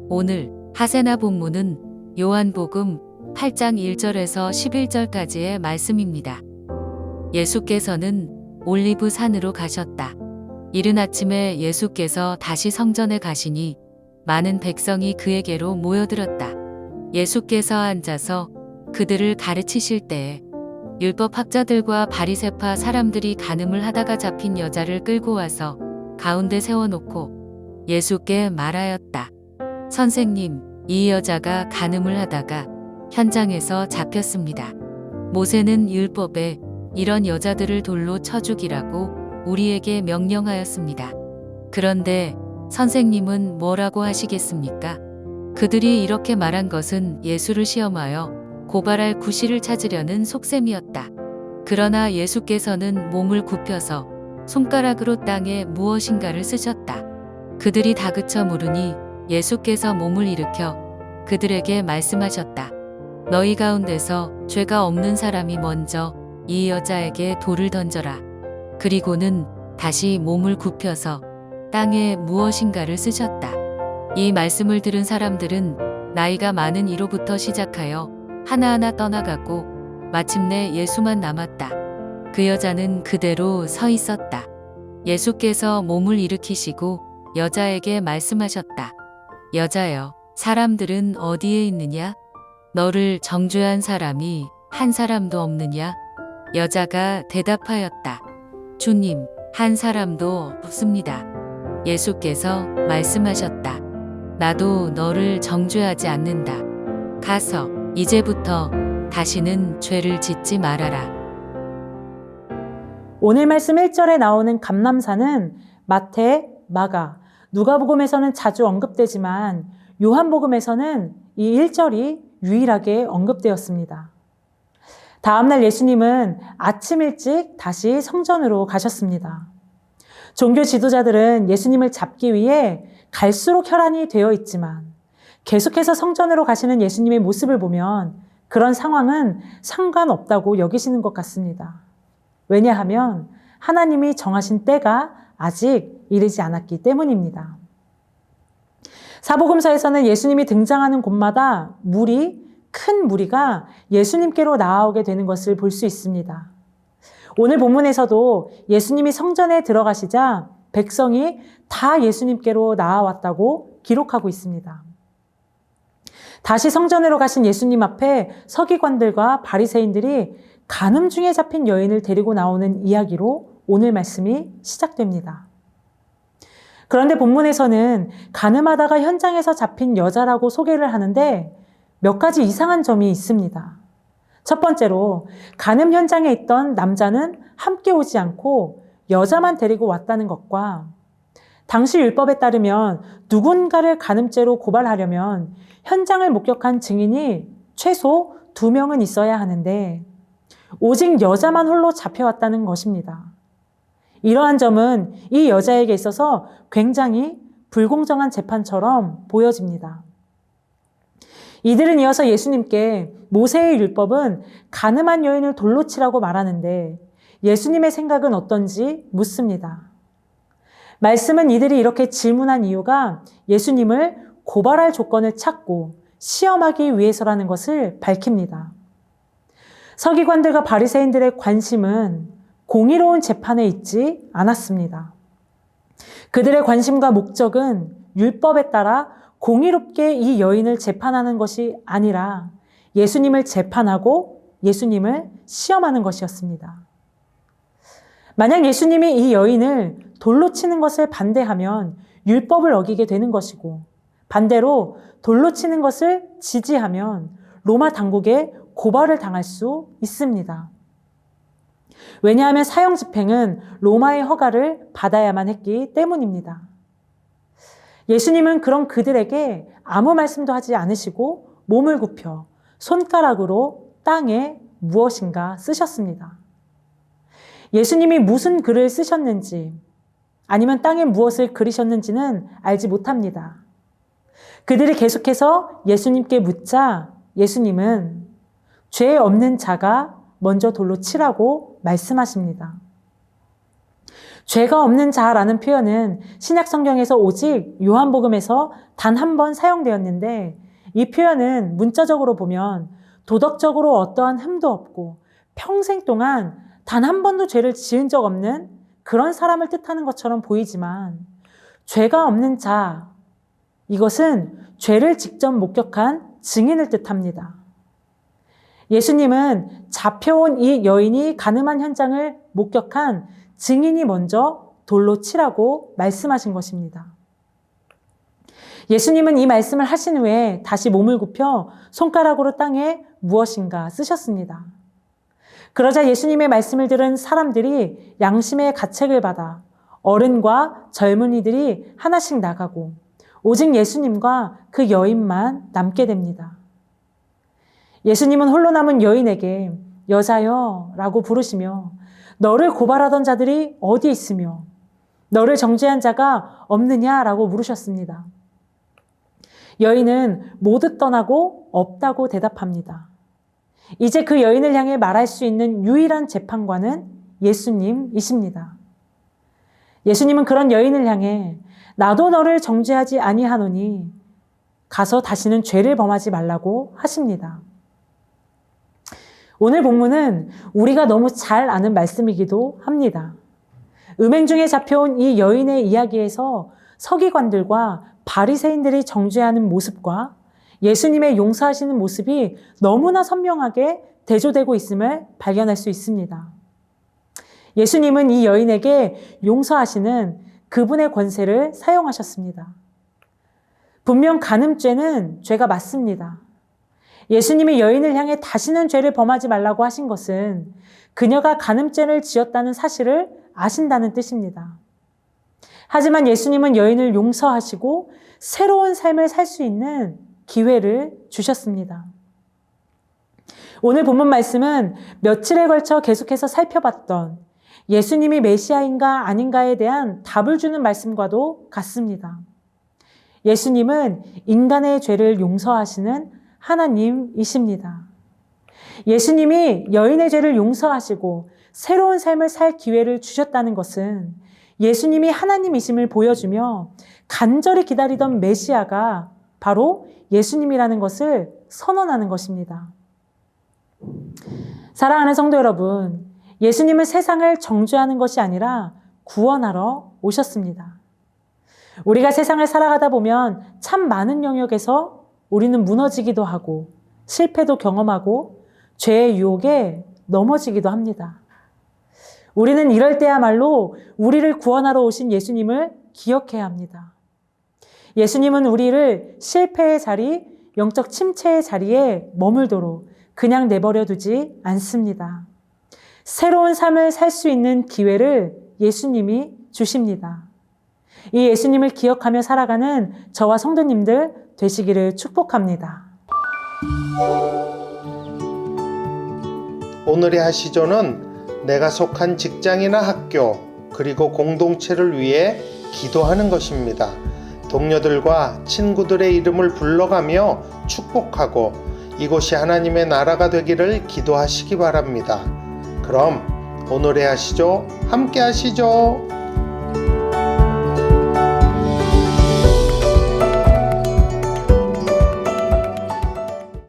오늘 하세나 본문은 요한복음 8장 1절에서 11절까지의 말씀입니다. 예수께서는 올리브 산으로 가셨다. 이른 아침에 예수께서 다시 성전에 가시니 많은 백성이 그에게로 모여들었다. 예수께서 앉아서 그들을 가르치실 때에 율법학자들과 바리새파 사람들이 간음을 하다가 잡힌 여자를 끌고 와서 가운데 세워놓고 예수께 말하였다. 선생님, 이 여자가 간음을 하다가 현장에서 잡혔습니다. 모세는 율법에 이런 여자들을 돌로 쳐 죽이라고 우리에게 명령하였습니다. 그런데 선생님은 뭐라고 하시겠습니까? 그들이 이렇게 말한 것은 예수를 시험하여 고발할 구실을 찾으려는 속셈이었다. 그러나 예수께서는 몸을 굽혀서 손가락으로 땅에 무엇인가를 쓰셨다. 그들이 다그쳐 물으니 예수께서 몸을 일으켜 그들에게 말씀하셨다. 너희 가운데서 죄가 없는 사람이 먼저 이 여자에게 돌을 던져라. 그리고는 다시 몸을 굽혀서 땅에 무엇인가를 쓰셨다. 이 말씀을 들은 사람들은 나이가 많은 이로부터 시작하여 하나하나 떠나갔고 마침내 예수만 남았다. 그 여자는 그대로 서 있었다. 예수께서 몸을 일으키시고 여자에게 말씀하셨다. 여자여, 사람들은 어디에 있느냐? 너를 정죄한 사람이 한 사람도 없느냐? 여자가 대답하였다. 주님, 한 사람도 없습니다. 예수께서 말씀하셨다. 나도 너를 정죄하지 않는다. 가서 이제부터 다시는 죄를 짓지 말아라. 오늘 말씀 1절에 나오는 감람산은 마태, 마가, 누가복음에서는 자주 언급되지만 요한복음에서는 이 1절이 유일하게 언급되었습니다. 다음날 예수님은 아침 일찍 다시 성전으로 가셨습니다. 종교 지도자들은 예수님을 잡기 위해 갈수록 혈안이 되어 있지만 계속해서 성전으로 가시는 예수님의 모습을 보면 그런 상황은 상관없다고 여기시는 것 같습니다. 왜냐하면 하나님이 정하신 때가 아직 이르지 않았기 때문입니다. 사복음서에서는 예수님이 등장하는 곳마다 큰 무리가 예수님께로 나아오게 되는 것을 볼 수 있습니다. 오늘 본문에서도 예수님이 성전에 들어가시자 백성이 다 예수님께로 나아왔다고 기록하고 있습니다. 다시 성전으로 가신 예수님 앞에 서기관들과 바리새인들이 간음 중에 잡힌 여인을 데리고 나오는 이야기로 오늘 말씀이 시작됩니다. 그런데 본문에서는 간음하다가 현장에서 잡힌 여자라고 소개를 하는데 몇 가지 이상한 점이 있습니다. 첫 번째로 간음 현장에 있던 남자는 함께 오지 않고 여자만 데리고 왔다는 것과 당시 율법에 따르면 누군가를 간음죄로 고발하려면 현장을 목격한 증인이 최소 2명은 있어야 하는데 오직 여자만 홀로 잡혀왔다는 것입니다. 이러한 점은 이 여자에게 있어서 굉장히 불공정한 재판처럼 보여집니다. 이들은 이어서 예수님께 모세의 율법은 간음한 여인을 돌로 치라고 말하는데 예수님의 생각은 어떤지 묻습니다. 말씀은 이들이 이렇게 질문한 이유가 예수님을 고발할 조건을 찾고 시험하기 위해서라는 것을 밝힙니다. 서기관들과 바리새인들의 관심은 공의로운 재판에 있지 않았습니다. 그들의 관심과 목적은 율법에 따라 공의롭게 이 여인을 재판하는 것이 아니라 예수님을 재판하고 예수님을 시험하는 것이었습니다. 만약 예수님이 이 여인을 돌로 치는 것을 반대하면 율법을 어기게 되는 것이고 반대로 돌로 치는 것을 지지하면 로마 당국에 고발을 당할 수 있습니다. 왜냐하면 사형 집행은 로마의 허가를 받아야만 했기 때문입니다. 예수님은 그런 그들에게 아무 말씀도 하지 않으시고 몸을 굽혀 손가락으로 땅에 무엇인가 쓰셨습니다. 예수님이 무슨 글을 쓰셨는지 아니면 땅에 무엇을 그리셨는지는 알지 못합니다. 그들이 계속해서 예수님께 묻자 예수님은 죄 없는 자가 먼저 돌로 치라고 말씀하십니다. 죄가 없는 자라는 표현은 신약 성경에서 오직 요한복음에서 단 한 번 사용되었는데, 이 표현은 문자적으로 보면 도덕적으로 어떠한 흠도 없고 평생 동안 단 한 번도 죄를 지은 적 없는 그런 사람을 뜻하는 것처럼 보이지만, 죄가 없는 자, 이것은 죄를 직접 목격한 증인을 뜻합니다. 예수님은 잡혀온 이 여인이 간음한 현장을 목격한 증인이 먼저 돌로 치라고 말씀하신 것입니다. 예수님은 이 말씀을 하신 후에 다시 몸을 굽혀 손가락으로 땅에 무엇인가 쓰셨습니다. 그러자 예수님의 말씀을 들은 사람들이 양심의 가책을 받아 어른과 젊은이들이 하나씩 나가고 오직 예수님과 그 여인만 남게 됩니다. 예수님은 홀로 남은 여인에게 여자여 라고 부르시며 너를 고발하던 자들이 어디 있으며 너를 정죄한 자가 없느냐라고 물으셨습니다. 여인은 모두 떠나고 없다고 대답합니다. 이제 그 여인을 향해 말할 수 있는 유일한 재판관은 예수님이십니다. 예수님은 그런 여인을 향해 나도 너를 정죄하지 아니하노니 가서 다시는 죄를 범하지 말라고 하십니다. 오늘 본문은 우리가 너무 잘 아는 말씀이기도 합니다. 음행 중에 잡혀온 이 여인의 이야기에서 서기관들과 바리새인들이 정죄하는 모습과 예수님의 용서하시는 모습이 너무나 선명하게 대조되고 있음을 발견할 수 있습니다. 예수님은 이 여인에게 용서하시는 그분의 권세를 사용하셨습니다. 분명 간음죄는 죄가 맞습니다. 예수님이 여인을 향해 다시는 죄를 범하지 말라고 하신 것은 그녀가 간음죄를 지었다는 사실을 아신다는 뜻입니다. 하지만 예수님은 여인을 용서하시고 새로운 삶을 살 수 있는 기회를 주셨습니다. 오늘 본문 말씀은 며칠에 걸쳐 계속해서 살펴봤던 예수님이 메시아인가 아닌가에 대한 답을 주는 말씀과도 같습니다. 예수님은 인간의 죄를 용서하시는 하나님이십니다. 예수님이 여인의 죄를 용서하시고 새로운 삶을 살 기회를 주셨다는 것은 예수님이 하나님이심을 보여주며 간절히 기다리던 메시아가 바로 예수님이라는 것을 선언하는 것입니다. 사랑하는 성도 여러분, 예수님은 세상을 정죄하는 것이 아니라 구원하러 오셨습니다. 우리가 세상을 살아가다 보면 참 많은 영역에서 우리는 무너지기도 하고 실패도 경험하고 죄의 유혹에 넘어지기도 합니다. 우리는 이럴 때야말로 우리를 구원하러 오신 예수님을 기억해야 합니다. 예수님은 우리를 실패의 자리, 영적 침체의 자리에 머물도록 그냥 내버려 두지 않습니다. 새로운 삶을 살 수 있는 기회를 예수님이 주십니다. 이 예수님을 기억하며 살아가는 저와 성도님들 되시기를 축복합니다. 오늘의 하시조는 내가 속한 직장이나 학교 그리고 공동체를 위해 기도하는 것입니다. 동료들과 친구들의 이름을 불러가며 축복하고 이곳이 하나님의 나라가 되기를 기도하시기 바랍니다. 그럼 오늘의 하시조 함께 하시죠.